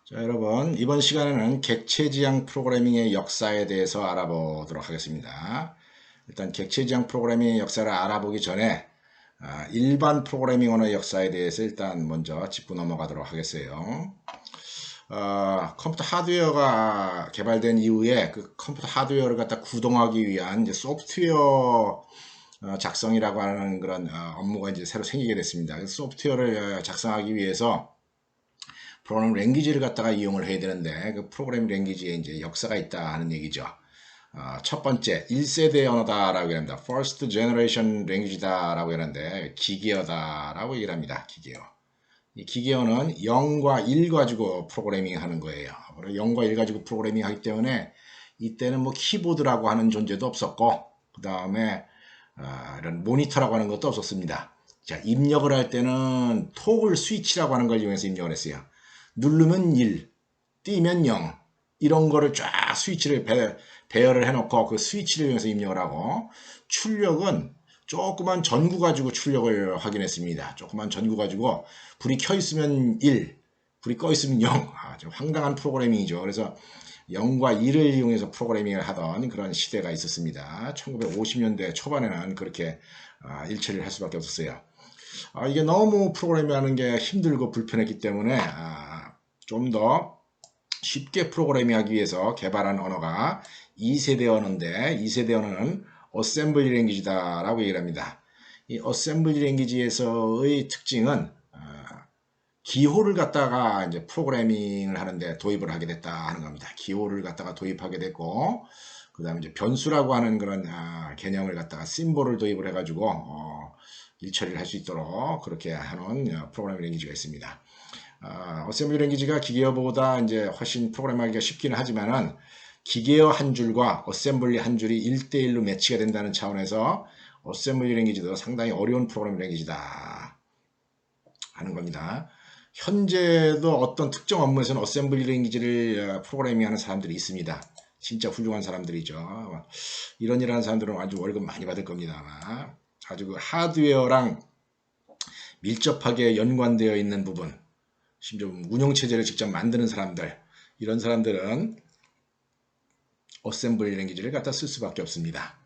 자, 여러분, 이번 시간에는 객체지향 프로그래밍의 역사에 대해서 알아보도록 하겠습니다. 일단 객체지향 프로그래밍의 역사를 알아보기 전에 일반 프로그래밍 언어의 역사에 대해서 일단 먼저 짚고 넘어가도록 하겠어요. 컴퓨터 하드웨어가 개발된 이후에 그 컴퓨터 하드웨어를 갖다 구동하기 위한 이제 소프트웨어 작성이라고 하는 그런 업무가 이제 새로 생기게 됐습니다. 소프트웨어를 작성하기 위해서 프로그래밍 랭귀지를 갖다가 이용을 해야 되는데 그 프로그래밍 랭귀지에 이제 역사가 있다 하는 얘기죠. 첫 번째 1세대 언어다라고 합니다. First Generation Language다라고 하는데 기계어다라고 얘기를 합니다. 기계어. 이 기계어는 0과 1 가지고 프로그래밍 하는 거예요. 0과 1 가지고 프로그래밍 하기 때문에 이때는 뭐 키보드라고 하는 존재도 없었고 그 다음에 이런 모니터라고 하는 것도 없었습니다. 자, 입력을 할 때는 토글 스위치라고 하는 걸 이용해서 입력을 했어요. 누르면 1, 띄면 0 이런 거를 쫙 스위치를 배열을 해놓고 그 스위치를 이용해서 입력을 하고 출력은 조그만 전구 가지고 출력을 확인했습니다. 조그만 전구 가지고 불이 켜 있으면 1, 불이 꺼 있으면 0. 좀 황당한 프로그래밍이죠. 그래서 0과 1을 이용해서 프로그래밍을 하던 그런 시대가 있었습니다. 1950년대 초반에는 그렇게 일처리를 할 수밖에 없었어요. 이게 너무 프로그래밍하는 게 힘들고 불편했기 때문에 좀 더 쉽게 프로그래밍하기 위해서 개발한 언어가 2세대 언어인데 2세대 언어는 어셈블리 랭귀지다라고 얘기를 합니다. 이 어셈블리 랭귀지에서의 특징은 기호를 갖다가 이제 프로그래밍을 하는데 도입을 하게 됐다 하는 겁니다. 기호를 갖다가 도입하게 됐고 그 다음에 이제 변수라고 하는 그런 개념을 갖다가 심볼을 도입을 해가지고 일처리를 할 수 있도록 그렇게 하는 프로그래밍 랭귀지가 있습니다. 어셈블리 랭귀지가 기계어보다 이제 훨씬 프로그램하기가 쉽기는 하지만은 기계어 한 줄과 어셈블리 한 줄이 1대1로 매치가 된다는 차원에서 어셈블리 랭귀지도 상당히 어려운 프로그래밍 랭귀지다 하는 겁니다. 현재도 어떤 특정 업무에서는 어셈블리 랭귀지를 프로그래밍하는 사람들이 있습니다. 진짜 훌륭한 사람들이죠. 이런 사람들은 아주 월급 많이 받을 겁니다. 아마. 아주 그 하드웨어랑 밀접하게 연관되어 있는 부분, 심지어 운영체제를 직접 만드는 사람들, 이런 사람들은 어셈블리 랭귀지를 갖다 쓸 수밖에 없습니다.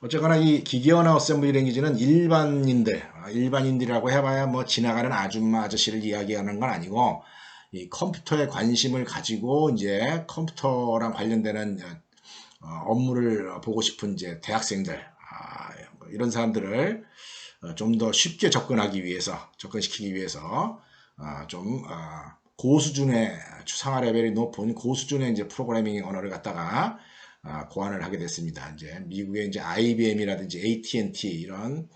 어쨌거나 이 기계어나 어셈블리 랭귀지는 일반인들이라고 해봐야 뭐 지나가는 아줌마 아저씨를 이야기하는 건 아니고 이 컴퓨터에 관심을 가지고 이제 컴퓨터랑 관련되는 업무를 보고 싶은 이제 대학생들 이런 사람들을 좀 더 쉽게 접근시키기 위해서 좀 고수준의 추상화 레벨이 높은 고수준의 이제 프로그래밍 언어를 갖다가 고안을 하게 됐습니다. 이제 미국의 이제 IBM이라든지 AT&T 이런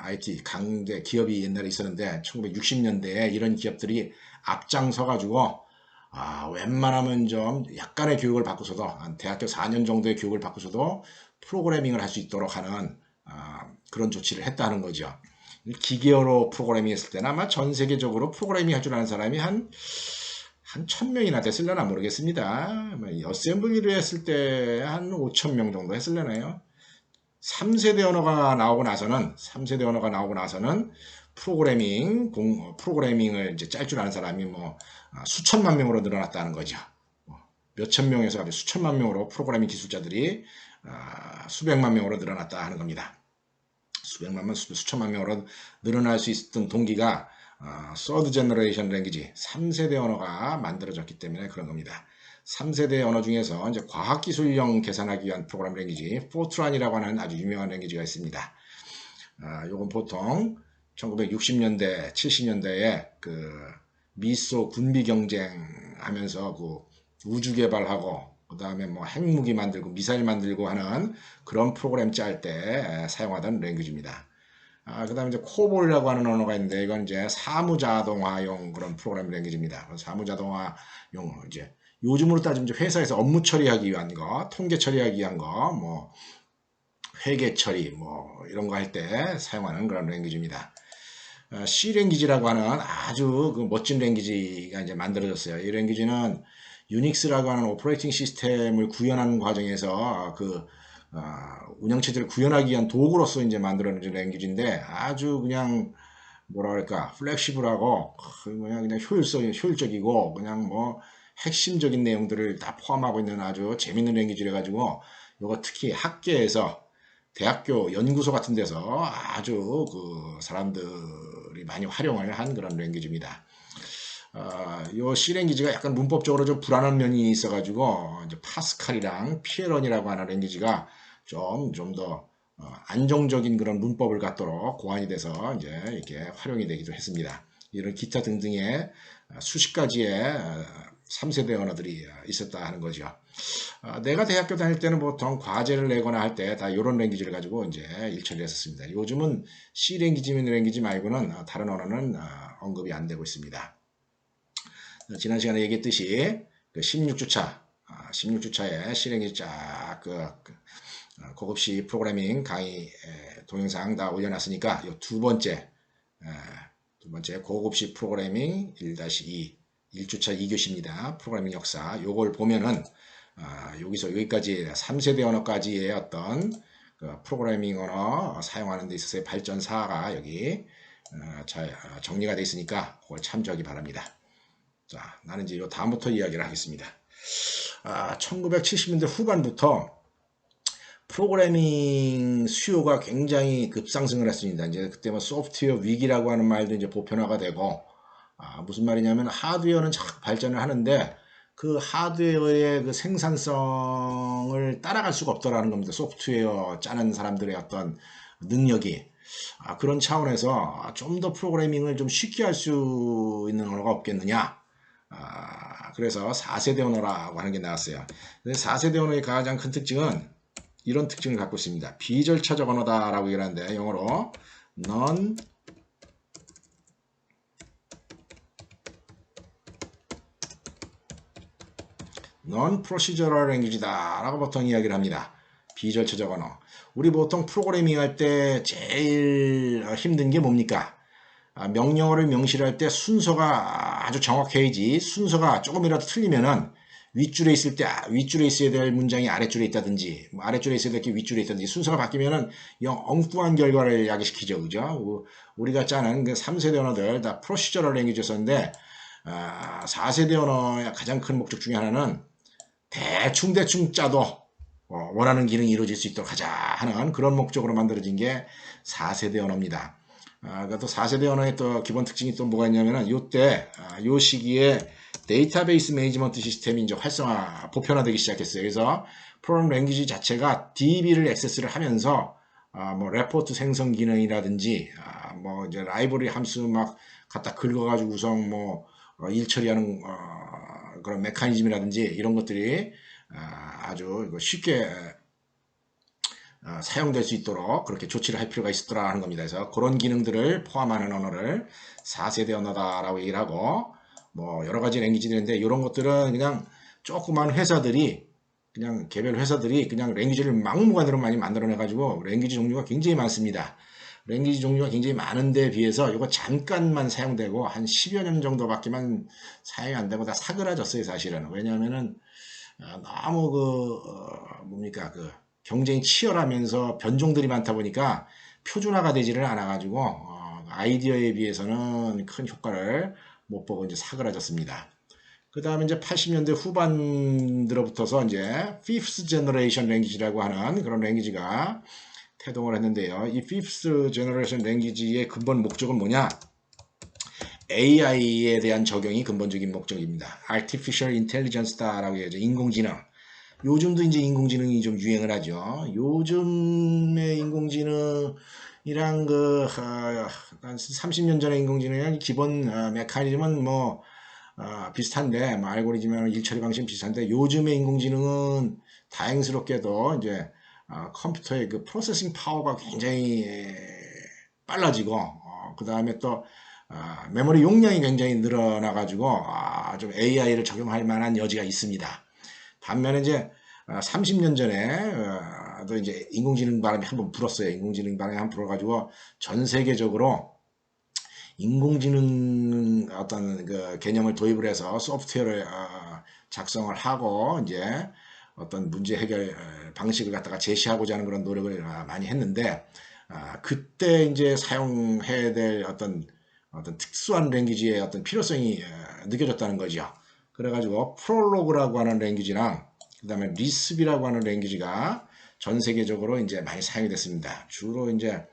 IT 강대 기업이 옛날에 있었는데 1960년대에 이런 기업들이 앞장서 가지고 웬만하면 좀 약간의 교육을 받고서도 한 대학교 4년 정도의 교육을 받고서도 프로그래밍을 할 수 있도록 하는 그런 조치를 했다는 거죠. 기계어로 프로그래밍 했을 때는 아마 전 세계적으로 프로그래밍 할 줄 아는 사람이 한 1000명이나 됐을려나 모르겠습니다. 어셈블리를 했을 때 한 5000명 정도 했을려나요? 3세대 언어가 나오고 나서는 프로그래밍을 이제 짤 줄 아는 사람이 뭐 수천만 명으로 늘어났다는 거죠. 몇천 명에서 아주 수천만 명으로 프로그래밍 기술자들이 수백만 명으로 늘어났다 하는 겁니다. 수백만 명, 수천만 명으로 늘어날 수 있었던 동기가 Third Generation Language, 3세대 언어가 만들어졌기 때문에 그런 겁니다. 3세대 언어 중에서 이제 과학기술형 계산하기 위한 프로그램 랭귀지, 포트란이라고 하는 아주 유명한 랭귀지가 있습니다. 요건 보통 1960년대, 70년대에 그 미소 군비 경쟁하면서 그 우주 개발하고 그 다음에 뭐 핵무기 만들고 미사일 만들고 하는 그런 프로그램 짤 때 사용하던 랭귀지입니다. 그 다음에 이제 코볼이라고 하는 언어가 있는데 이건 이제 사무자동화용 그런 프로그램 랭귀지입니다. 사무자동화용 이제 요즘으로 따지면 이제 회사에서 업무 처리하기 위한 거, 통계 처리하기 위한 거, 뭐 회계 처리 뭐 이런 거 할 때 사용하는 그런 랭귀지입니다. C 랭귀지라고 하는 아주 그 멋진 랭귀지가 이제 만들어졌어요. 이 랭귀지는 유닉스라고 하는 오퍼레이팅 시스템을 구현하는 과정에서 그 운영체제를 구현하기 위한 도구로서 이제 만들어진 랭귀지인데 아주 그냥 뭐라 그럴까, 플렉시블하고 그냥 효율적이고 그냥 뭐 핵심적인 내용들을 다 포함하고 있는 아주 재밌는 랭귀지를 가지고, 요거 특히 학계에서 대학교 연구소 같은 데서 아주 그 사람들이 많이 활용을 한 그런 랭귀지입니다. 요 C 랭귀지가 약간 문법적으로 좀 불안한 면이 있어가지고 이제 파스칼이랑 피에런이라고 하는 랭귀지가 좀 더 안정적인 그런 문법을 갖도록 고안이 돼서 이제 이렇게 활용이 되기도 했습니다. 이런 기타 등등의 수십 가지의 3세대 언어들이 있었다 하는 거죠. 내가 대학교 다닐 때는 보통 과제를 내거나 할 때 다 이런 랭귀지를 가지고 이제 일처리를 했었습니다. 요즘은 C 랭귀지 말고는 다른 언어는 언급이 안 되고 있습니다. 지난 시간에 얘기했듯이 그 16주차, 16주차에 C 랭귀지 쫙 고급 C 프로그래밍 강의 동영상 다 올려놨으니까 이 두 번째 고급 C 프로그래밍 1-2 1주차 2교시입니다. 프로그래밍 역사. 요걸 보면은 여기서 여기까지 3세대 언어까지의 어떤 그 프로그래밍 언어 사용하는 데 있어서의 발전사가 여기 잘 정리가 되어 있으니까 그걸 참조하기 바랍니다. 자, 나는 이제 요 다음부터 이야기를 하겠습니다. 1970년대 후반부터 프로그래밍 수요가 굉장히 급상승을 했습니다. 이제 그때 뭐 소프트웨어 위기라고 하는 말도 이제 보편화가 되고, 무슨 말이냐면 하드웨어는 참 발전을 하는데 그 하드웨어의 그 생산성을 따라갈 수가 없더라는 겁니다. 소프트웨어 짜는 사람들의 어떤 능력이. 그런 차원에서 좀 더 프로그래밍을 좀 쉽게 할 수 있는 언어가 없겠느냐. 그래서 4세대 언어라고 하는 게 나왔어요. 4세대 언어의 가장 큰 특징은 이런 특징을 갖고 있습니다. 비절차적 언어다라고 얘기하는데 영어로 non-procedural language다 라고 보통 이야기를 합니다. 비절차적 언어. 우리 보통 프로그래밍 할 때 제일 힘든 게 뭡니까? 명령어를 명시할 때 순서가 아주 정확해야지, 순서가 조금이라도 틀리면은 윗줄에 있을 때 윗줄에 있어야 될 문장이 아랫줄에 있다든지, 아랫줄에 있어야 될 게 윗줄에 있다든지, 순서가 바뀌면은 영 엉뚱한 결과를 야기시키죠. 그죠? 우리가 짜는 그 3세대 언어들 다 프로시저럴 랭귀지였었는데 4세대 언어의 가장 큰 목적 중에 하나는 대충 짜도 원하는 기능이 이루어질 수 있도록 하자 하는 그런 목적으로 만들어진 게 4세대 언어입니다. 또 4세대 언어의 또 기본 특징이 또 뭐가 있냐면은 요때 요 시기에 데이터베이스 매니지먼트 시스템이 이제 보편화되기 시작했어요. 그래서 프로그램 랭귀지 자체가 DB를 액세스를 하면서 뭐 레포트 생성 기능이라든지 뭐 이제 라이브러리 함수 막 갖다 긁어가지고 우선 뭐 일 처리하는 그런 메커니즘이라든지 이런 것들이 아주 쉽게 사용될 수 있도록 그렇게 조치를 할 필요가 있었더라 하는 겁니다. 그래서 그런 기능들을 포함하는 언어를 4세대 언어다라고 얘기를 하고, 뭐 여러 가지 랭귀지들인데 이런 것들은 그냥 조그만 회사들이 그냥 개별 회사들이 그냥 랭귀지를 막무가내로 많이 만들어내 가지고 랭귀지 종류가 굉장히 많습니다. 랭귀지 종류가 굉장히 많은데 비해서 이거 잠깐만 사용되고 한 10여 년 정도밖에만 사용이 안 되고 다 사그라졌어요, 사실은. 왜냐하면은 너무 뭡니까 경쟁이 치열하면서 변종들이 많다 보니까 표준화가 되지를 않아 가지고 아이디어에 비해서는 큰 효과를 못 보고 이제 사그라졌습니다. 그 다음에 이제 80년대 후반 들어붙어서 이제 Fifth Generation Language라고 하는 그런 랭귀지가 태동을 했는데요. 이 Fifth Generation Language의 근본 목적은 뭐냐? AI에 대한 적용이 근본적인 목적입니다. Artificial Intelligence다라고 해야죠. 인공지능. 요즘도 이제 인공지능이 좀 유행을 하죠. 요즘의 인공지능이랑 한 30년 전의 인공지능이랑 기본 메커니즘은 뭐 비슷한데, 뭐 알고리즘이나 일처리 방식은 비슷한데, 요즘의 인공지능은 다행스럽게도 이제 컴퓨터의 그 프로세싱 파워가 굉장히 빨라지고, 그 다음에 또 메모리 용량이 굉장히 늘어나가지고 좀 AI를 적용할 만한 여지가 있습니다. 반면에 이제 30년 전에 또 이제 인공지능 바람이 한번 불었어요. 인공지능 바람이 한번 불어가지고 전 세계적으로 인공지능 어떤 그 개념을 도입을 해서 소프트웨어를 작성을 하고 이제 어떤 문제 해결 방식을 갖다가 제시하고자 하는 그런 노력을 많이 했는데, 그때 이제 사용해야 될 어떤 어떤 특수한 랭귀지의 어떤 필요성이 느껴졌다는 거죠. 그래가지고 프롤로그라고 하는 랭귀지랑 그 다음에 리스비라고 하는 랭귀지가 전 세계적으로 이제 많이 사용이 됐습니다. 주로 이제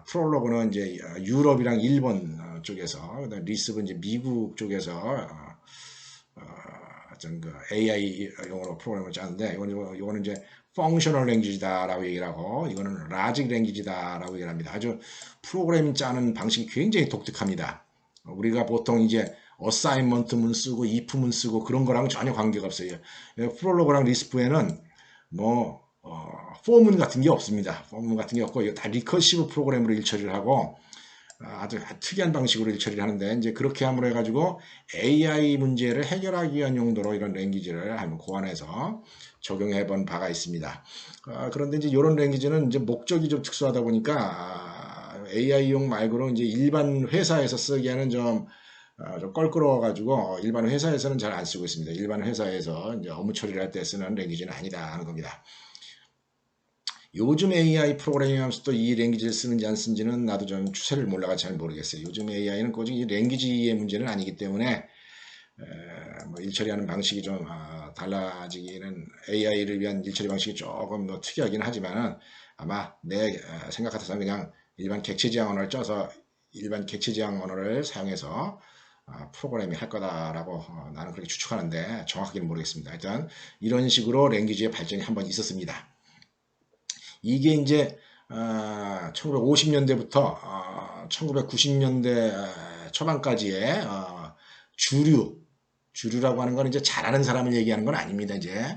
프롤로그는 이제 유럽이랑 일본 쪽에서, 그다음에 리스브는 이제 미국 쪽에서 어떤 그 AI 용어로 프로그램을 짜는데, 이거는 이제 펑셔널 랭귀지다라고 얘기를 하고, 이거는 라직 랭귀지다라고 얘기를 합니다. 아주 프로그래밍 짜는 방식이 굉장히 독특합니다. 우리가 보통 이제 어사인먼트문 쓰고 if문 쓰고 그런 거랑 전혀 관계가 없어요. 프롤로그랑 리스프에는 뭐 포문 같은 게 없습니다. 포문 같은 게 없고, 이거 다 리커시브 프로그램으로 일처리를 하고 아주 특이한 방식으로 일처리를 하는데, 이제 그렇게 함으로 해가지고 AI 문제를 해결하기 위한 용도로 이런 랭귀지를 한번 고안해서 적용해 본 바가 있습니다. 그런데 이제 이런 랭귀지는 이제 목적이 좀 특수하다 보니까 AI용 말고는 이제 일반 회사에서 쓰기에는 좀 껄끄러워가지고 일반 회사에서는 잘 안 쓰고 있습니다. 일반 회사에서 이제 업무 처리를 할 때 쓰는 랭귀지는 아니다 하는 겁니다. 요즘 AI 프로그래밍 하면서 또 이 랭귀지를 쓰는지 안 쓰는지는 나도 좀 추세를 몰라가 잘 모르겠어요. 요즘 AI는 꼬직 이 랭귀지의 문제는 아니기 때문에 뭐 일처리하는 방식이 좀 달라지기는, AI를 위한 일처리 방식이 조금 더 특이하긴 하지만 아마 내 생각 같아서는 그냥 일반 객체지향 언어를 쪄서 일반 객체지향 언어를 사용해서 프로그래밍 할 거다라고 나는 그렇게 추측하는데 정확하게는 모르겠습니다. 일단 이런 식으로 랭귀지의 발전이 한번 있었습니다. 이게 이제 1950년대부터 1990년대 초반까지의 주류라고 하는 건 이제 잘하는 사람을 얘기하는 건 아닙니다. 이제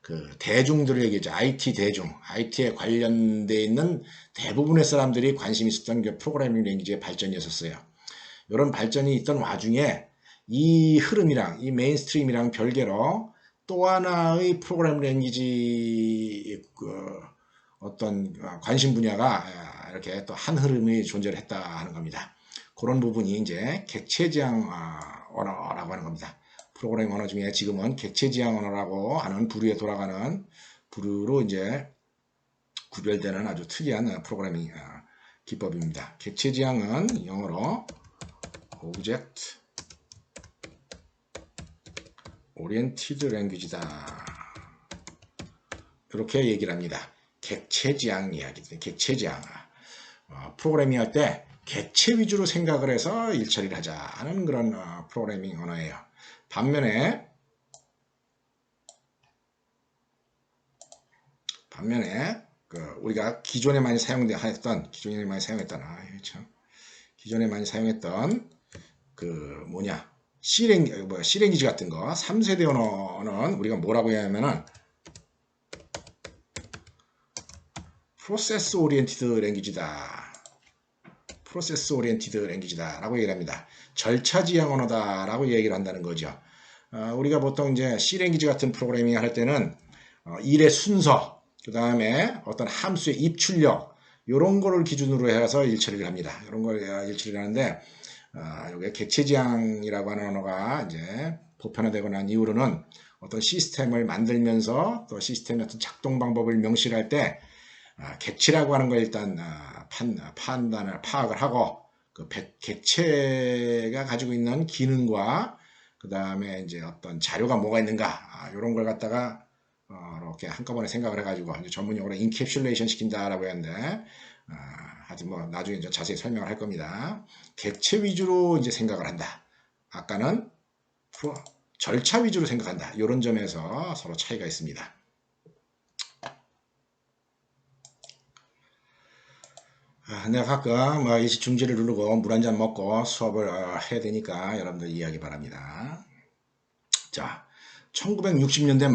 그 대중들을 얘기하죠. IT 대중, IT에 관련돼 있는 대부분의 사람들이 관심 있었던 게 프로그래밍 랭귀지의 발전이었어요. 이런 발전이 있던 와중에 이 흐름이랑 이 메인스트림이랑 별개로 또 하나의 프로그래밍 랭귀지 어떤 관심 분야가 이렇게 또 한 흐름이 존재를 했다 하는 겁니다. 그런 부분이 이제 객체지향 언어라고 하는 겁니다. 프로그래밍 언어 중에 지금은 객체지향 언어라고 하는 부류에 돌아가는 부류로 이제 구별되는 아주 특이한 프로그래밍 기법입니다. 객체지향은 영어로 Object Oriented Language다, 이렇게 얘기를 합니다. 객체지향 이야기들, 객체지향. 프로그래밍 할 때 객체 위주로 생각을 해서 일처리를 하자는 그런 프로그래밍 언어예요. 반면에 우리가 기존에 많이 사용했던 그 C랭귀지 같은 거 3세대 언어는 우리가 뭐라고 해야 하면은 프로세스 오리엔티드 랭귀지다 라고 얘기를 합니다. 절차지향 언어다 라고 얘기를 한다는 거죠. 우리가 보통 이제 C랭귀지 같은 프로그래밍 할 때는 일의 순서, 그 다음에 어떤 함수의 입출력, 이런 거를 기준으로 해서 일처리를 합니다. 이런 걸 일처리를 하는데, 여기 객체지향이라고 하는 언어가 이제 보편화되고 난 이후로는 어떤 시스템을 만들면서 또 시스템의 어떤 작동 방법을 명시할 때 객체라고 하는 걸 일단 파악을 하고, 그 객체가 가지고 있는 기능과 그 다음에 이제 어떤 자료가 뭐가 있는가, 이런 걸 갖다가 이렇게 한꺼번에 생각을 해가지고 전문 용어로 인캡슐레이션 시킨다라고 했는데, 하여튼 뭐 나중에 이제 자세히 설명을 할 겁니다. 객체 위주로 이제 생각을 한다. 아까는 절차 위주로 생각한다. 이런 점에서 서로 차이가 있습니다. 내가 가끔 일시 중지를 누르고 물 한 잔 먹고 수업을 해야 되니까 여러분들 이해하기 바랍니다. 자, 1960년대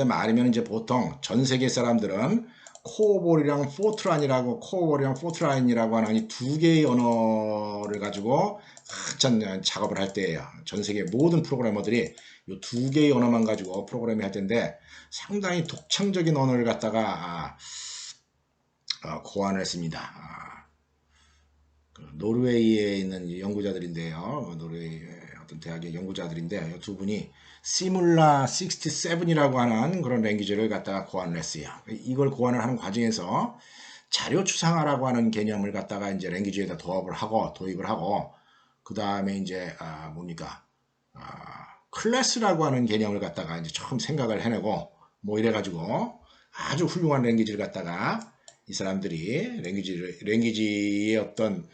말이면 이제 보통 전 세계 사람들은 코볼이랑 포트라인이라고 하는 이 두 개의 언어를 가지고 한참 작업을 할 때예요. 전 세계 모든 프로그래머들이 이 두 개의 언어만 가지고 프로그래밍 할 텐데, 상당히 독창적인 언어를 갖다가 고안을 했습니다. 노르웨이에 있는 연구자들인데요. 노르웨이 어떤 대학의 연구자들인데, 이 두 분이 시뮬라 67이라고 하는 그런 랭귀지를 갖다가 고안을 했어요. 이걸 고안을 하는 과정에서 자료 추상화라고 하는 개념을 갖다가 이제 랭귀지에다 도입을 하고, 그 다음에 이제, 뭡니까, 클래스라고 하는 개념을 갖다가 이제 처음 생각을 해내고, 뭐 이래가지고 아주 훌륭한 랭귀지를 갖다가 이 사람들이 랭귀지의 어떤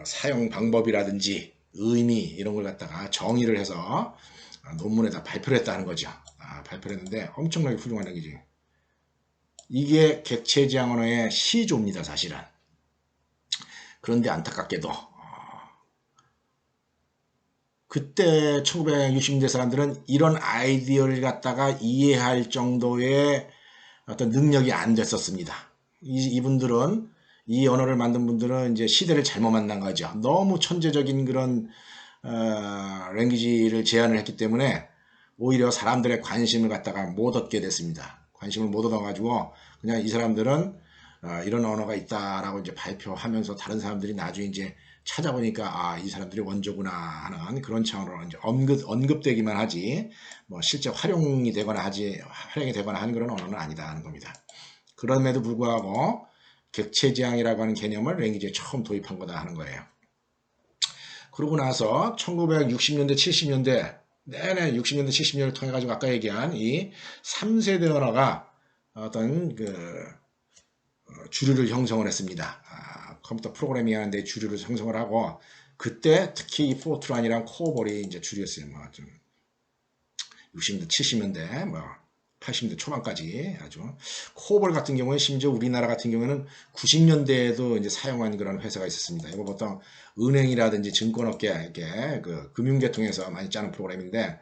사용 방법이라든지 의미 이런 걸 갖다가 정의를 해서 논문에다 발표를 했다는 거죠. 발표를 했는데 엄청나게 훌륭한 랭귀지. 이게 객체지향 언어의 시조입니다, 사실은. 그런데 안타깝게도 그때 1960년대 사람들은 이런 아이디어를 갖다가 이해할 정도의 어떤 능력이 안 됐었습니다. 이분들은, 이 언어를 만든 분들은 이제 시대를 잘못 만난 거죠. 너무 천재적인 그런 랭귀지를 제안을 했기 때문에 오히려 사람들의 관심을 갖다가 못 얻게 됐습니다. 관심을 못 얻어가지고 그냥 이 사람들은 이런 언어가 있다라고 이제 발표하면서 다른 사람들이 나중에 이제 찾아보니까 이 사람들이 원조구나 하는 그런 차원으로 이제 언급되기만 하지 뭐 실제 활용이 되거나 하는 그런 언어는 아니다 하는 겁니다. 그럼에도 불구하고 객체지향이라고 하는 개념을 랭귀지에 처음 도입한 거다 하는 거예요. 그러고 나서 1960년대 70년대 내내 60년대 70년대를 통해 가지고 아까 얘기한 이 3세대 언어가 어떤 주류를 형성을 했습니다. 컴퓨터 프로그래밍 하는데 주류를 형성을 하고, 그때 특히 이 포트란이랑 코볼이 이제 주류였어요. 뭐 좀 60년대, 70년대, 뭐 80년대 초반까지 아주. 코볼 같은 경우에 심지어 우리나라 같은 경우에는 90년대에도 이제 사용한 그런 회사가 있었습니다. 이거 보통 은행이라든지 증권업계 이렇게 금융계통에서 많이 짜는 프로그램인데,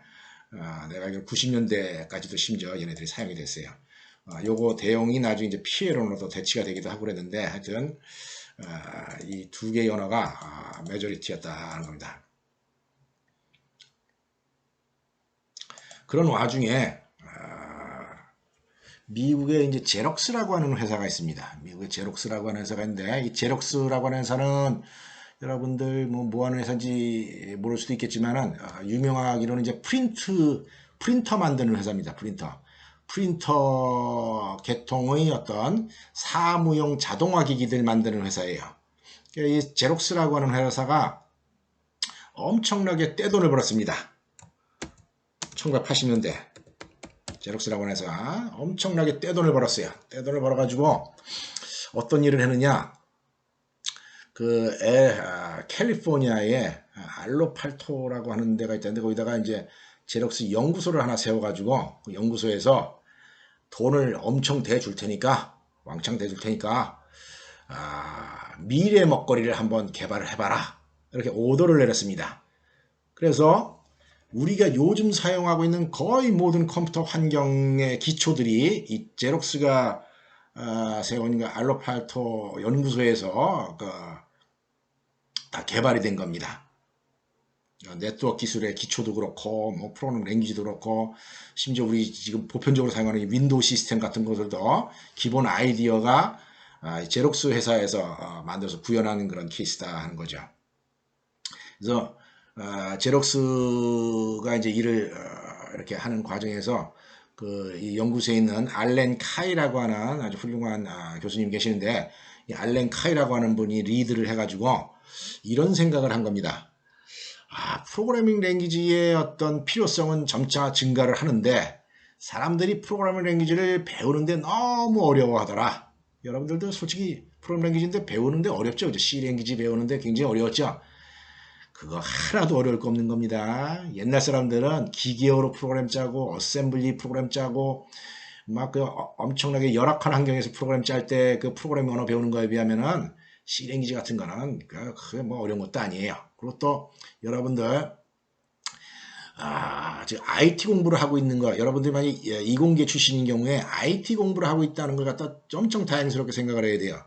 내가 알기로 90년대까지도 심지어 얘네들이 사용이 됐어요. 요거 대용이 나중에 이제 피에로로도 대치가 되기도 하고 그랬는데, 하여튼 이 두 개의 언어가 메저리티였다는 겁니다. 그런 와중에 미국에 이제 제록스라고 하는 회사가 있습니다. 미국에 제록스라고 하는 회사가 있는데, 이 제록스라고 하는 회사는 여러분들 뭐 하는 회사인지 모를 수도 있겠지만은 유명하기로는 이제 프린터 만드는 회사입니다. 프린터 계통의 어떤 사무용 자동화 기기들 만드는 회사예요. 이 제록스라고 하는 회사가 엄청나게 떼돈을 벌었습니다. 1980년대 제록스라고 하는 회사가 엄청나게 떼돈을 벌었어요. 떼돈을 벌어가지고 어떤 일을 했느냐, 캘리포니아에 알로팔토라고 하는 데가 있는데, 거기다가 이제 제록스 연구소를 하나 세워가지고 그 연구소에서 돈을 엄청 대줄 테니까, 왕창 대줄 테니까 미래 먹거리를 한번 개발을 해봐라, 이렇게 오더를 내렸습니다. 그래서 우리가 요즘 사용하고 있는 거의 모든 컴퓨터 환경의 기초들이 이 제록스가 세운 알로팔토 연구소에서 다 개발이 된 겁니다. 네트워크 기술의 기초도 그렇고, 뭐 프로그래밍 랭귀지도 그렇고, 심지어 우리 지금 보편적으로 사용하는 윈도우 시스템 같은 것들도 기본 아이디어가 제록스 회사에서 만들어서 구현하는 그런 케이스다 하는 거죠. 그래서 제록스가 이제 일을 이렇게 하는 과정에서 이 연구소에 있는 알렌 카이라고 하는 아주 훌륭한 교수님 계시는데, 이 알렌 카이라고 하는 분이 리드를 해가지고 이런 생각을 한 겁니다. 프로그래밍 랭귀지의 어떤 필요성은 점차 증가를 하는데 사람들이 프로그래밍 랭귀지를 배우는데 너무 어려워하더라. 여러분들도 솔직히 프로그래밍 랭귀지인데 배우는데 어렵죠. 그죠? C 랭귀지 배우는데 굉장히 어려웠죠. 그거 하나도 어려울 거 없는 겁니다. 옛날 사람들은 기계어로 프로그램 짜고 어셈블리 프로그램 짜고 막 엄청나게 열악한 환경에서 프로그램 짤 때 그 프로그래밍 언어 배우는 거에 비하면은 C 랭귀지 같은 거는 그게 뭐 어려운 것도 아니에요. 그리고 또 여러분들 지금 IT 공부를 하고 있는 거, 여러분들이 만약 이공계 출신인 경우에 IT 공부를 하고 있다는 걸 갖다 엄청 다행스럽게 생각을 해야 돼요.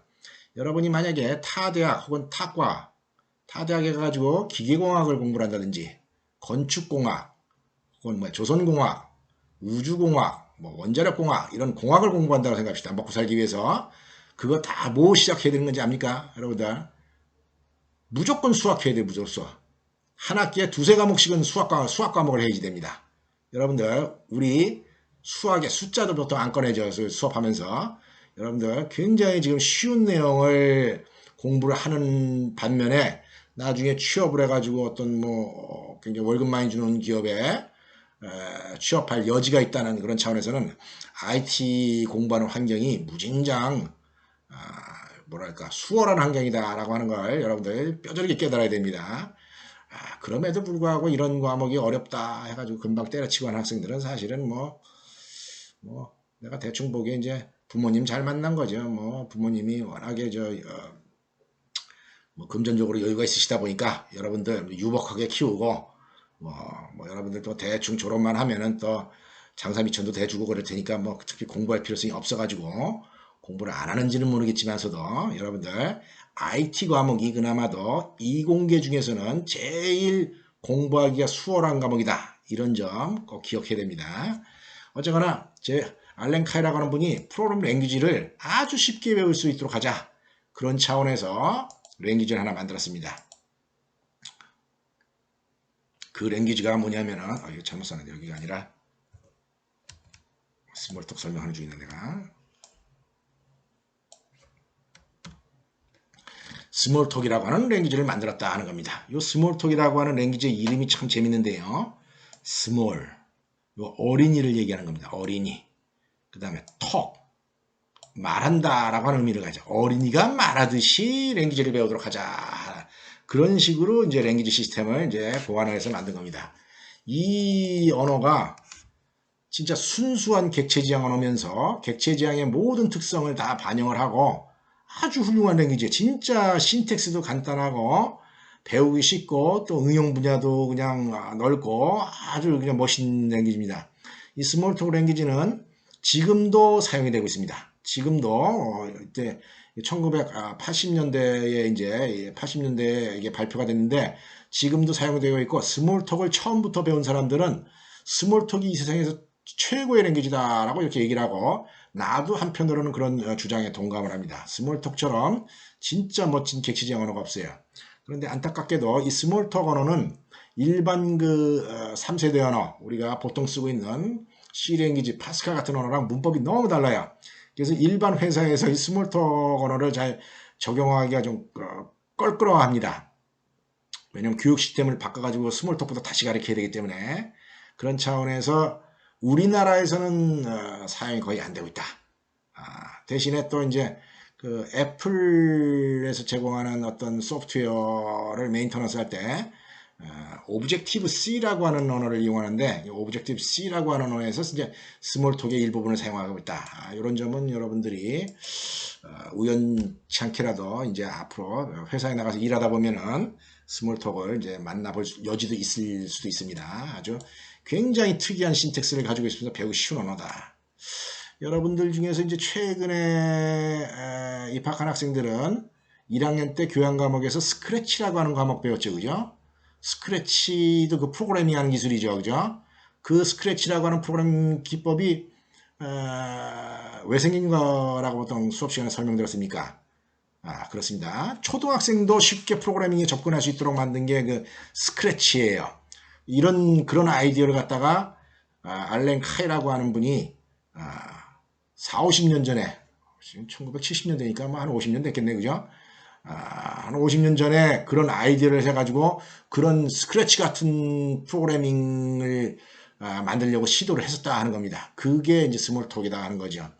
여러분이 만약에 타대학 혹은 타대학에 가가지고 기계공학을 공부를 한다든지 건축공학 혹은 뭐 조선공학, 우주공학, 뭐 원자력공학 이런 공학을 공부한다고 생각합시다. 먹고 살기 위해서. 그거 다 뭐 시작해야 되는 건지 압니까? 여러분들 무조건 수학해야 돼요. 무조건 수학. 한 학기에 두세 과목씩은 수학 과목을 해야지 됩니다. 여러분들 우리 수학의 숫자도 보통 안 꺼내죠. 수업하면서 여러분들 굉장히 지금 쉬운 내용을 공부를 하는 반면에 나중에 취업을 해가지고 어떤 뭐 굉장히 월급 많이 주는 기업에 취업할 여지가 있다는 그런 차원에서는 IT 공부하는 환경이 무진장 뭐랄까 수월한 환경이다라고 하는 걸 여러분들 뼈저리게 깨달아야 됩니다. 그럼에도 불구하고 이런 과목이 어렵다 해가지고 금방 때려치고 하는 학생들은 사실은 뭐 내가 대충 보기에 이제 부모님 잘 만난 거죠. 뭐 부모님이 워낙에 뭐 금전적으로 여유가 있으시다 보니까 여러분들 유복하게 키우고 뭐 여러분들 또 대충 졸업만 하면은 또 장사 미천도 대주고 그럴 테니까 뭐 특히 공부할 필요성이 없어가지고 공부를 안 하는지는 모르겠지만서도 여러분들 IT 과목이 그나마도 이공계 중에서는 제일 공부하기가 수월한 과목이다. 이런 점 꼭 기억해야 됩니다. 어쨌거나 제 알렌 카이라고 하는 분이 프로그램 랭귀지를 아주 쉽게 배울 수 있도록 하자. 그런 차원에서 랭귀지를 하나 만들었습니다. 그 랭귀지가 뭐냐면은 이거 잘못 썼는데 여기가 아니라 스몰톡 설명하는 중인데 내가 스몰톡이라고 하는 랭귀지를 만들었다 하는 겁니다. 이 스몰톡이라고 하는 랭귀지의 이름이 참 재밌는데요. 스몰, 요 어린이를 얘기하는 겁니다. 어린이. 그 다음에 톡, 말한다라고 하는 의미를 가져. 어린이가 말하듯이 랭귀지를 배우도록 하자. 그런 식으로 이제 랭귀지 시스템을 이제 보완을 해서 만든 겁니다. 이 언어가 진짜 순수한 객체지향 언어면서 객체지향의 모든 특성을 다 반영을 하고 아주 훌륭한 랭귀지. 진짜 신텍스도 간단하고 배우기 쉽고 또 응용 분야도 그냥 넓고 아주 그냥 멋있는 랭귀지입니다. 이 스몰톡 랭귀지는 지금도 사용이 되고 있습니다. 지금도 이때 1980년대에 이제 80년대에 이게 발표가 됐는데 지금도 사용되고 있고 스몰톡을 처음부터 배운 사람들은 스몰톡이 이 세상에서 최고의 랭귀지다라고 이렇게 얘기를 하고 나도 한편으로는 그런 주장에 동감을 합니다. 스몰톡처럼 진짜 멋진 객체지향 언어가 없어요. 그런데 안타깝게도 이 스몰톡 언어는 일반 3세대 언어 우리가 보통 쓰고 있는 C 랭귀지, 파스칼 같은 언어랑 문법이 너무 달라요. 그래서 일반 회사에서 이 스몰톡 언어를 잘 적용하기가 좀 껄끄러워합니다. 왜냐하면 교육 시스템을 바꿔가지고 스몰톡부터 다시 가르쳐야 되기 때문에 그런 차원에서 우리나라에서는 사용이 거의 안 되고 있다. 대신에 또 이제 그 애플에서 제공하는 어떤 소프트웨어를 메인터넌스 할 때 오브젝티브 C라고 하는 언어를 이용하는데 오브젝티브 C라고 하는 언어에서 이제 스몰톡의 일부분을 사용하고 있다. 이런 점은 여러분들이 우연찮게라도 이제 앞으로 회사에 나가서 일하다 보면은 스몰톡을 이제 만나볼 여지도 있을 수도 있습니다. 아주 굉장히 특이한 신텍스를 가지고 있으면서 배우기 쉬운 언어다. 여러분들 중에서 이제 최근에 입학한 학생들은 1학년 때 교양 과목에서 스크래치라고 하는 과목 배웠죠, 그죠? 스크래치도 그 프로그래밍 하는 기술이죠, 그죠? 그 스크래치라고 하는 프로그래밍 기법이 왜 생긴 거라고 보통 수업 시간에 설명드렸습니까? 그렇습니다. 초등학생도 쉽게 프로그래밍에 접근할 수 있도록 만든 게 그 스크래치예요. 그런 아이디어를 갖다가 알렌 카이라고 하는 분이 4, 50년 전에 지금 1970년대니까 뭐 한 50년 됐겠네, 그죠? 한 50년 전에 그런 아이디어를 해가지고 그런 스크래치 같은 프로그래밍을 만들려고 시도를 했었다 하는 겁니다. 그게 이제 스몰톡이다 하는 거죠.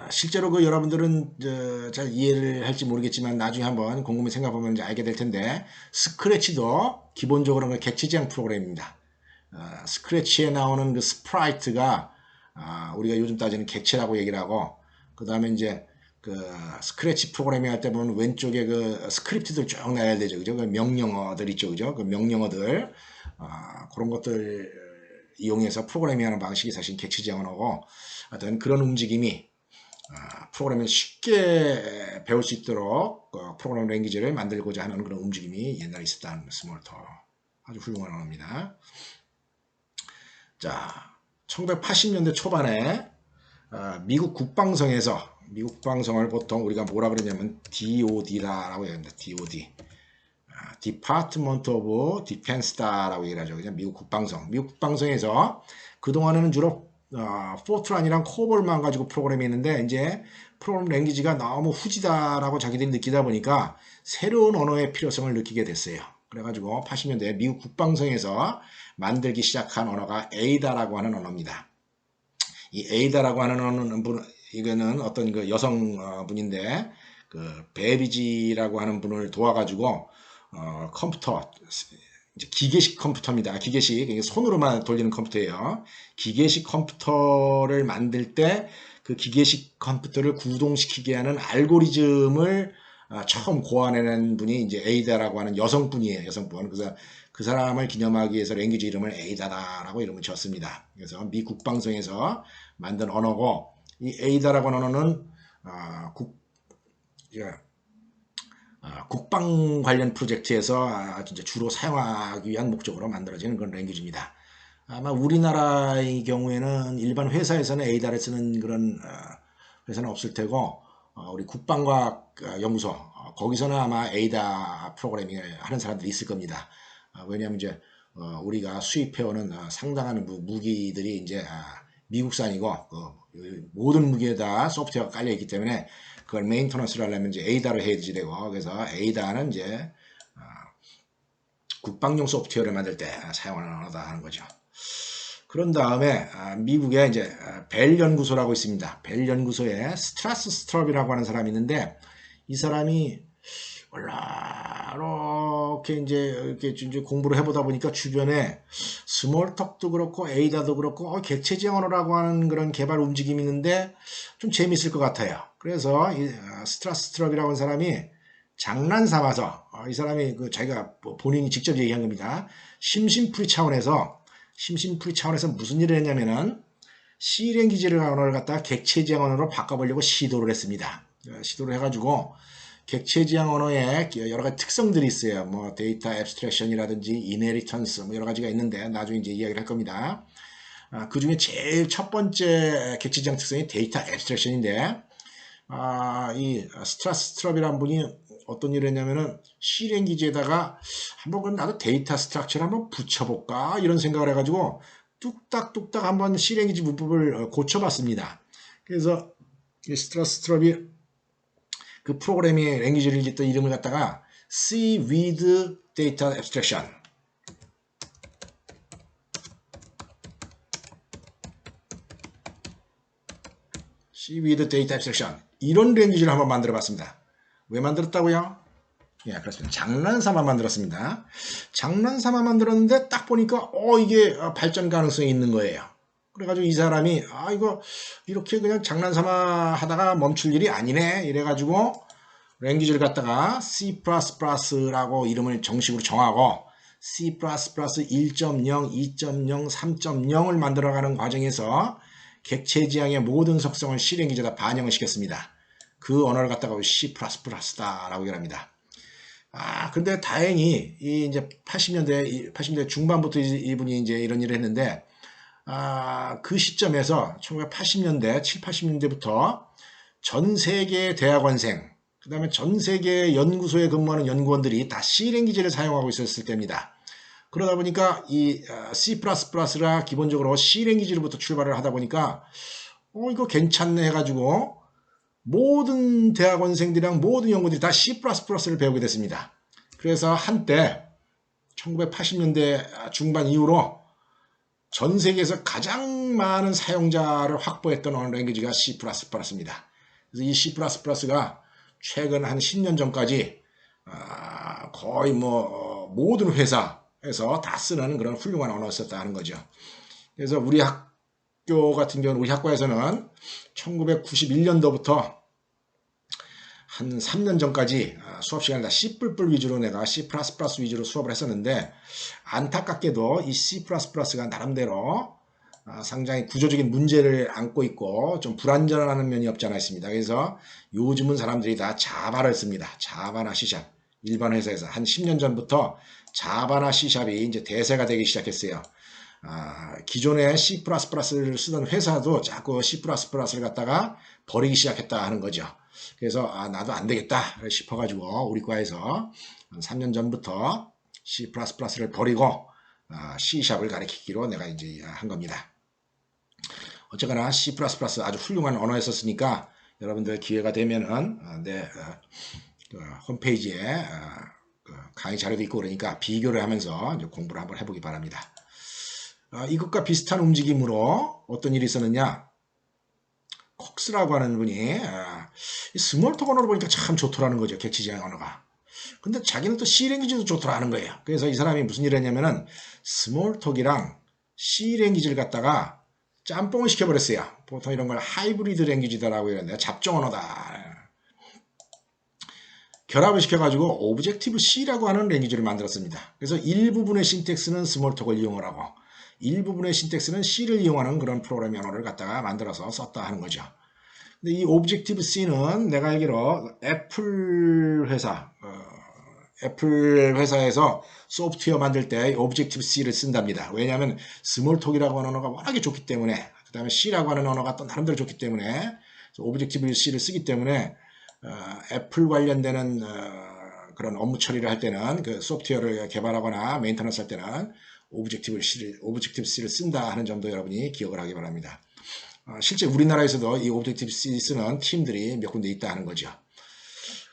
실제로 그 여러분들은 잘 이해를 할지 모르겠지만 나중에 한번 곰곰이 생각해보면 이제 알게 될 텐데 스크래치도 기본적으로 객체지향 프로그램입니다. 스크래치에 나오는 그 스프라이트가 우리가 요즘 따지는 객체라고 얘기를 하고 그 다음에 이제 그 스크래치 프로그래밍 할 때 보면 왼쪽에 그 스크립트들 쭉 나야 되죠, 그죠? 그 명령어들 있죠, 그죠? 그 명령어들 그런 것들 이용해서 프로그래밍하는 방식이 사실 객체지향 언어고 하여튼 그런 움직임이 프로그래밍을 쉽게 배울 수 있도록 프로그래밍 랭귀지를 만들고자 하는 그런 움직임이 옛날에 있었다는 스몰톡 아주 훌륭한 언어입니다. 자, 1980년대 초반에 미국 국방성을 보통 우리가 뭐라 그러냐면 DOD라고 얘기합니다. DOD. Department of Defense다라고 얘기를 하죠. 그냥 미국 국방성에서 그동안에는 주로 포트란이랑 코볼만 가지고 프로그램이 있는데 이제 프로그램 랭귀지가 너무 후지다라고 자기들이 느끼다 보니까 새로운 언어의 필요성을 느끼게 됐어요. 그래가지고 80년대 미국 국방성에서 만들기 시작한 언어가 에이다라고 하는 언어입니다. 이 에이다라고 하는 언어는 이거는 어떤 그 여성분인데 그 베비지라고 하는 분을 도와가지고 컴퓨터 이제 기계식 컴퓨터입니다. 기계식 손으로만 돌리는 컴퓨터예요. 기계식 컴퓨터를 만들 때 그 기계식 컴퓨터를 구동시키게 하는 알고리즘을 처음 고안해낸 분이 이제 에이다라고 하는 여성분이에요. 여성분. 그래서 그 사람을 기념하기 위해서 랭귀지 이름을 에이다라고 이름을 지었습니다. 그래서 미 국방성에서 만든 언어고 이 에이다라고 하는 언어는 국방 관련 프로젝트에서 진짜 주로 사용하기 위한 목적으로 만들어지는 그런 랭귀지입니다. 아마 우리나라의 경우에는 일반 회사에서는 에이다를 쓰는 그런 회사는 없을 테고 우리 국방과학연구소 거기서는 아마 에이다 프로그래밍을 하는 사람들이 있을 겁니다. 왜냐하면 이제 우리가 수입해오는 상당한 무기들이 이제 미국산이고 모든 무기에다 소프트웨어가 깔려 있기 때문에 그걸 메인터넌스를 하려면 이제 에이다로 해야지 되고 그래서 에이다는 이제 국방용 소프트웨어를 만들 때 사용하는 언어다 하는 거죠. 그런 다음에 미국에 이제 벨 연구소라고 있습니다. 벨 연구소에 스트라스 스트럽이라고 하는 사람이 있는데 이 사람이 이렇게 이제 공부를 해보다 보니까 주변에 스몰톡도 그렇고 에이다도 그렇고 객체지향 언어라고 하는 그런 개발 움직임이 있는데 좀 재밌을 것 같아요. 그래서 이 스트라스 스트럽이라고 하는 사람이 장난 삼아서 이 사람이 자기가 본인이 직접 얘기한 겁니다. 심심풀이 차원에서 무슨 일을 했냐면은 C랭귀지를 언어를 갖다가 객체지향 언어로 바꿔보려고 시도를 했습니다. 시도를 해가지고 객체지향 언어에 여러 가지 특성들이 있어요. 뭐 데이터 앱스트랙션이라든지 이네리턴스 뭐 여러 가지가 있는데 나중에 이제 이야기를 할 겁니다. 그 중에 제일 첫 번째 객체지향 특성이 데이터 앱스트랙션인데 이 스트라스 스트럽이라는 분이 어떤 일을 했냐면은 C랭귀지에다가 한번 그럼 나도 데이터 스트럭처를 한번 붙여볼까 이런 생각을 해가지고 뚝딱뚝딱 한번 C랭귀지 문법을 고쳐봤습니다. 그래서 이 스트라스 스트럽이 그 프로그래밍의 랭귀지를 짓던 이름을 갖다가 C with Data Abstraction C with Data Abstraction 이런 랭귀지를 한번 만들어 봤습니다. 왜 만들었다고요? 예, 그렇습니다. 장난삼아 만들었습니다. 장난삼아 만들었는데 딱 보니까 이게 발전 가능성이 있는 거예요. 그래가지고 이 사람이 이거 이렇게 그냥 장난삼아 하다가 멈출 일이 아니네 이래가지고 랭귀지를 갖다가 C++라고 이름을 정식으로 정하고 C++ 1.0, 2.0, 3.0을 만들어가는 과정에서 객체지향의 모든 속성을 C 랭귀지에다 반영을 시켰습니다. 그 언어를 갖다가 C++다라고 얘기합니다. 근데 다행히 이제 80년대 중반부터 이분이 이제 이런 일을 했는데 그 시점에서 1980년대, 7, 80년대부터 전 세계 대학원생, 그 다음에 전 세계 연구소에 근무하는 연구원들이 다 C 랭귀지를 사용하고 있었을 때입니다. 그러다 보니까 이 C++라 기본적으로 C 랭귀지로부터 출발을 하다 보니까 이거 괜찮네 해가지고 모든 대학원생들이랑 모든 연구들이 다 C++를 배우게 됐습니다. 그래서 한때 1980년대 중반 이후로 전 세계에서 가장 많은 사용자를 확보했던 언어 랭귀지가 C++입니다. 그래서 이 C++가 최근 한 10년 전까지 거의 모든 회사에서 다 쓰는 그런 훌륭한 언어였었다 하는 거죠. 그래서 우리 학교 같은 경우는 우리 학과에서는 1991년도부터 한 3년 전까지 수업 시간에 다 C++ 위주로 내가 C++ 위주로 수업을 했었는데 안타깝게도 이 C++가 나름대로 상당히 구조적인 문제를 안고 있고 좀 불완전한 면이 없지 않아 있습니다. 그래서 요즘은 사람들이 다 자바를 씁니다. 자바나 C샵. 일반 회사에서 한 10년 전부터 자바나 C샵이 이제 대세가 되기 시작했어요. 기존에 C++를 쓰던 회사도 자꾸 C++를 갖다가 버리기 시작했다 하는 거죠. 그래서 나도 안 되겠다 싶어가지고 우리 과에서 3년 전부터 C++를 버리고 C샵을 가르치기로 내가 이제 한 겁니다. 어쨌거나 C++ 아주 훌륭한 언어였었으니까 여러분들 기회가 되면은 내 그 홈페이지에 그 강의 자료도 있고 그러니까 비교를 하면서 이제 공부를 한번 해보기 바랍니다. 이것과 비슷한 움직임으로 어떤 일이 있었느냐, 콕스라고 하는 분이 스몰톡 언어로 보니까 참 좋더라는 거죠. 객체지향 언어가. 근데 자기는 또 C 랭귀지도 좋더라는 거예요. 그래서 이 사람이 무슨 일을 했냐면은 스몰톡이랑 C 랭귀지를 갖다가 짬뽕을 시켜버렸어요. 보통 이런 걸 하이브리드 랭귀지다라고 이러는데 잡종 언어다. 결합을 시켜가지고 오브젝티브 C라고 하는 랭귀지를 만들었습니다. 그래서 일부분의 신텍스는 스몰톡을 이용을 하고 일부분의 신텍스는 C를 이용하는 그런 프로그래밍 언어를 갖다가 만들어서 썼다 하는 거죠. 근데 이 오브젝티브 C는 내가 알기로 애플 회사에서 소프트웨어 만들 때 오브젝티브 C를 쓴답니다. 왜냐하면 스몰톡이라고 하는 언어가 워낙에 좋기 때문에, 그 다음에 C라고 하는 언어가 또 나름대로 좋기 때문에 오브젝티브 C를 쓰기 때문에 애플 관련되는 그런 업무 처리를 할 때는 그 소프트웨어를 개발하거나 메인터넌스 할 때는 오브젝티브 C를 쓴다 하는 점도 여러분이 기억을 하기 바랍니다. 실제 우리나라에서도 이 오브젝티브 C 쓰는 팀들이 몇 군데 있다 하는 거죠.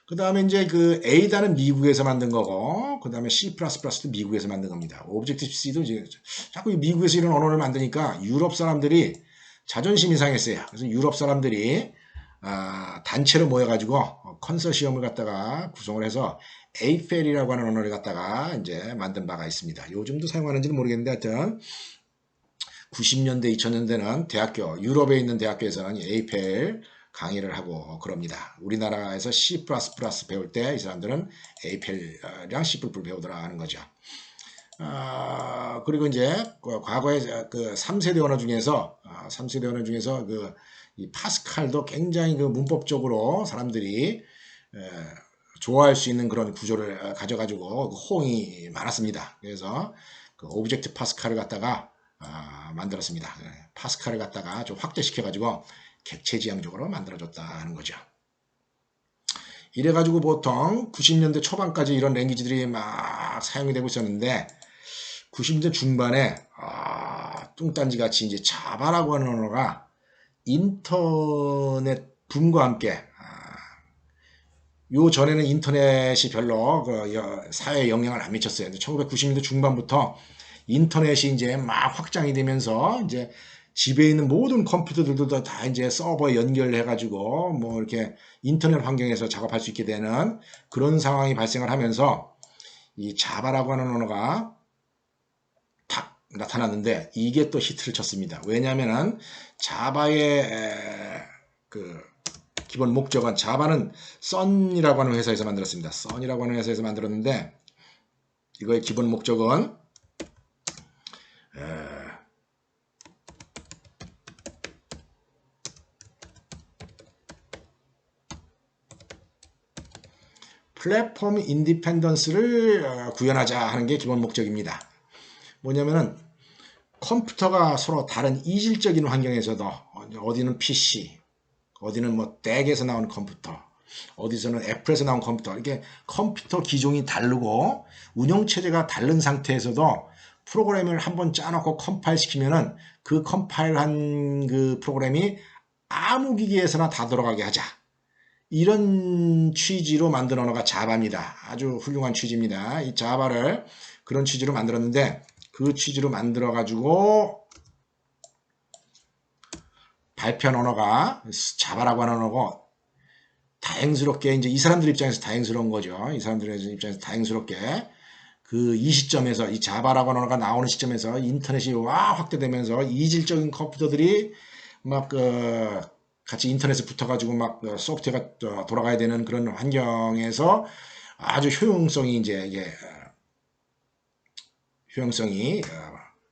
그 다음에 이제 그 Ada는 미국에서 만든 거고, 그 다음에 C++도 미국에서 만든 겁니다. 오브젝티브 C도 이제 자꾸 미국에서 이런 언어를 만드니까 유럽 사람들이 자존심이 상했어요. 그래서 유럽 사람들이 단체로 모여가지고 컨소시엄을 갖다가 구성을 해서 에이펠이라고 하는 언어를 갖다가 이제 만든 바가 있습니다. 요즘도 사용하는지는 모르겠는데 하여튼 90년대, 2000년대는 대학교, 유럽에 있는 대학교에서는 에이펠 강의를 하고 그럽니다. 우리나라에서 C++ 배울 때 이 사람들은 에이펠이랑 C++ 배우더라 하는 거죠. 그리고 이제 과거에 그 3세대 언어 중에서 이 파스칼도 굉장히 그 문법적으로 사람들이 좋아할 수 있는 그런 구조를 가져가지고 호응이 많았습니다. 그래서 그 오브젝트 파스칼을 갖다가 만들었습니다. 파스칼을 갖다가 좀 확대시켜가지고 객체지향적으로 만들어줬다 하는 거죠. 이래가지고 보통 90년대 초반까지 이런 랭귀지들이 막 사용이 되고 있었는데 90년대 중반에 뚱딴지 같이 이제 자바라고 하는 언어가 인터넷 붐과 함께 요 전에는 인터넷이 별로 사회에 영향을 안 미쳤어요. 1990년대 중반부터 인터넷이 이제 막 확장이 되면서 이제 집에 있는 모든 컴퓨터들도 다 이제 서버에 연결해가지고 뭐 이렇게 인터넷 환경에서 작업할 수 있게 되는 그런 상황이 발생을 하면서 이 자바라고 하는 언어가 탁 나타났는데 이게 또 히트를 쳤습니다. 왜냐하면은 자바의 그 기본 목적은 자바는 선이라고 하는 회사에서 만들었습니다. 선이라고 하는 회사에서 만들었는데 이거의 기본 목적은 플랫폼 인디펜던스를 구현하자 하는 게 기본 목적입니다. 뭐냐면은 컴퓨터가 서로 다른 이질적인 환경에서도 어디는 PC, 어디는 뭐 덱에서 나온 컴퓨터, 어디서는 애플에서 나온 컴퓨터, 이렇게 컴퓨터 기종이 다르고 운영체제가 다른 상태에서도 프로그램을 한번 짜놓고 컴파일 시키면은 그 컴파일한 그 프로그램이 아무 기기에서나 다 돌아가게 하자. 이런 취지로 만든 언어가 자바입니다. 아주 훌륭한 취지입니다. 이 자바를 그런 취지로 만들었는데 그 취지로 만들어 가지고 발표한 언어가 자바라고 하는 언어고 다행스럽게 이제 이 사람들 입장에서 다행스러운 거죠. 이 사람들 입장에서 다행스럽게 그 이 시점에서 이 자바라고 하는 언어가 나오는 시점에서 인터넷이 확대되면서 이질적인 컴퓨터들이 막 같이 인터넷에 붙어가지고 막 소프트웨어가 돌아가야 되는 그런 환경에서 아주 효용성이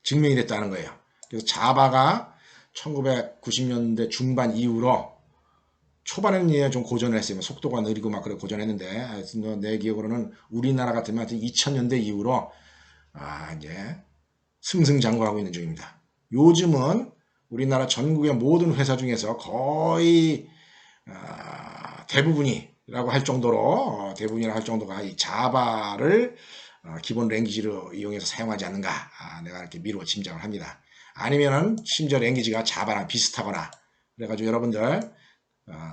증명이 됐다는 거예요. 그래서 자바가 1990년대 중반 이후로 초반에는 좀 고전을 했어요. 속도가 느리고 막 그래 고전했는데 내 기억으로는 우리나라 같으면 2000년대 이후로 이제 승승장구하고 있는 중입니다. 요즘은 우리나라 전국의 모든 회사 중에서 거의 대부분이라고 할 정도로 대부분이라고 할 정도가 이 자바를 기본 랭귀지로 이용해서 사용하지 않는가 내가 이렇게 미루어 짐작을 합니다. 아니면은 심지어 랭귀지가 자바랑 비슷하거나 그래가지고 여러분들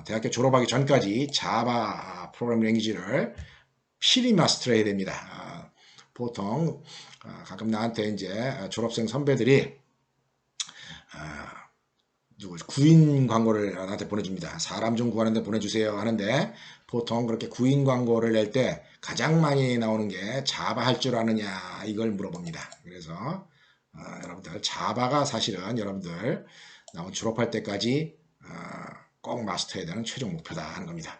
대학교 졸업하기 전까지 자바 프로그래밍 랭귀지를 필히 마스터해야 됩니다. 보통 가끔 나한테 이제 졸업생 선배들이 누구 구인 광고를 나한테 보내줍니다. 사람 좀 구하는데 보내주세요 하는데 보통 그렇게 구인 광고를 낼 때 가장 많이 나오는 게 자바 할 줄 아느냐 이걸 물어봅니다. 그래서 여러분들 자바가 사실은 여러분들 나온 졸업할 때까지 꼭 마스터해야 되는 최종 목표다 하는 겁니다.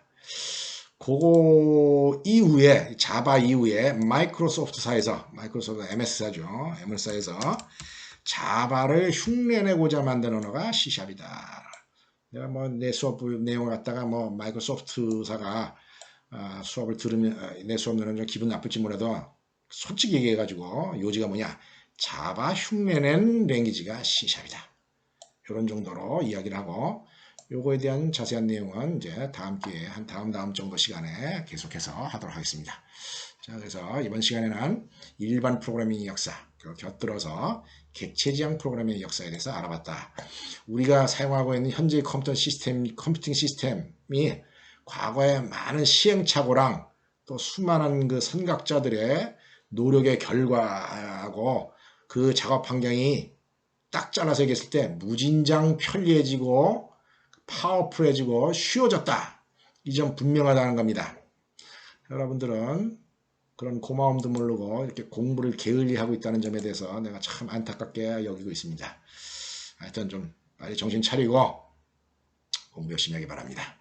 그거 이후에 자바 이후에 마이크로소프트사에서 마이크로소프트 MS사죠. MS사에서 자바를 흉내내고자 만든 언어가 C샵이다. 내가 뭐 내 수업 내용을 갖다가 뭐 마이크로소프트사가 수업을 들으면 내 수업 들으면 좀 기분 나쁠지 몰라도 솔직히 얘기해가지고 요지가 뭐냐 자바 흉내낸 랭귀지가 C샵이다. 이런 정도로 이야기를 하고 요거에 대한 자세한 내용은 이제 다음 기회에 한 다음 정도 시간에 계속해서 하도록 하겠습니다. 자, 그래서 이번 시간에는 일반 프로그래밍 역사, 곁들어서 객체지향 프로그래밍 역사에 대해서 알아봤다. 우리가 사용하고 있는 현재 컴퓨팅 시스템이 과거에 많은 시행착오랑 또 수많은 그 선각자들의 노력의 결과하고 그 작업 환경이 딱 잘라서 얘기했을 때 무진장 편리해지고 파워풀해지고 쉬워졌다. 이 점 분명하다는 겁니다. 여러분들은 그런 고마움도 모르고 이렇게 공부를 게을리하고 있다는 점에 대해서 내가 참 안타깝게 여기고 있습니다. 하여튼 좀 빨리 정신 차리고 공부 열심히 하기 바랍니다.